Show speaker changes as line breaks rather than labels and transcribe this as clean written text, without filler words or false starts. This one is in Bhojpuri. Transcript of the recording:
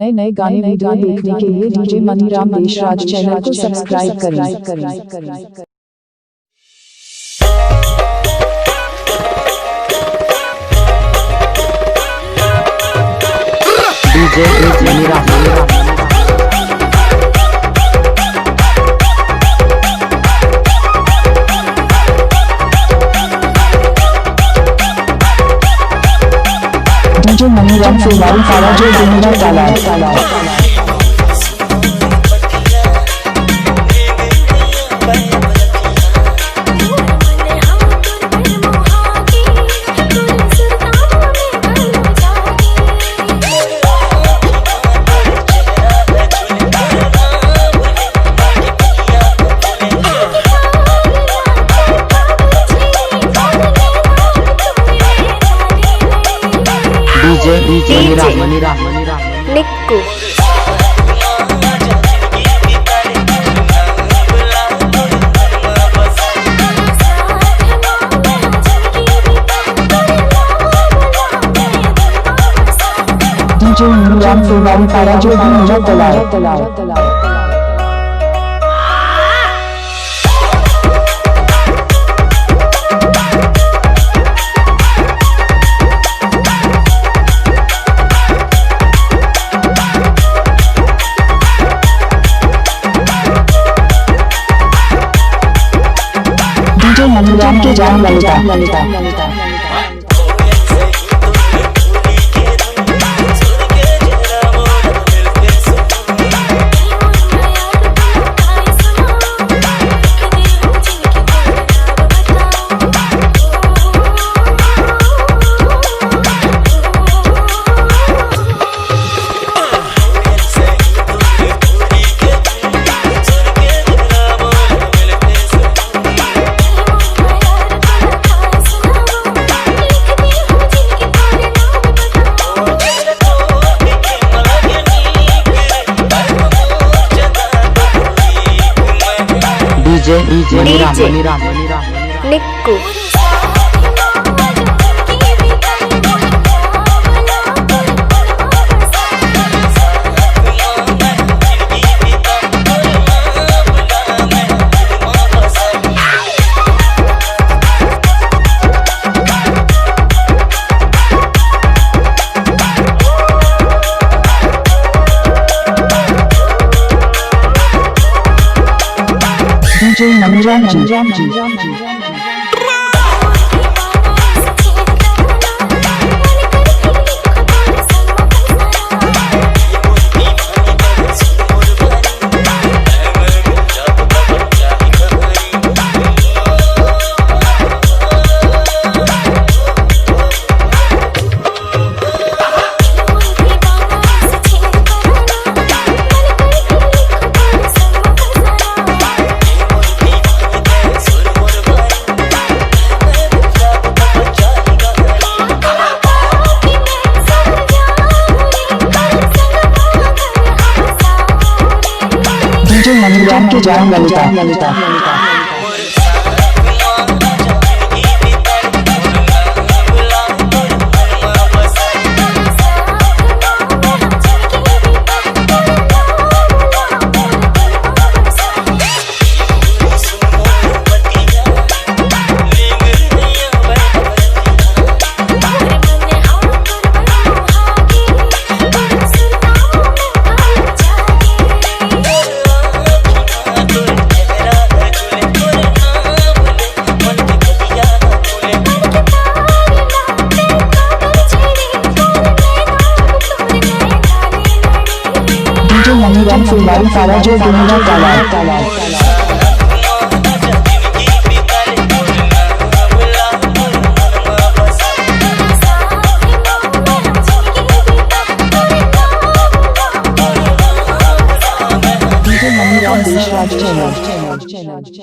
नए नए गाने वीडियो देखने के लिए डीजे मनीराम देशराज चैनल को सब्सक्राइब करें।
डीजे मनीराम
डीजे मनीराम से वाली सारा जो दुनिया डाला
डीजे मनीराम
निक्कू
डीजे मनीराम से वाली सारा जो दुनिया डाला डीजे मनीराम के जान ललिता
डीजे मनीराम
निक्कू
डीजे मनीराम जी डीजे मनीराम के जान ललिता डीजे मनीराम से वाली सारा जो दुनिया डाला डीजे मनीराम देशराज चैनल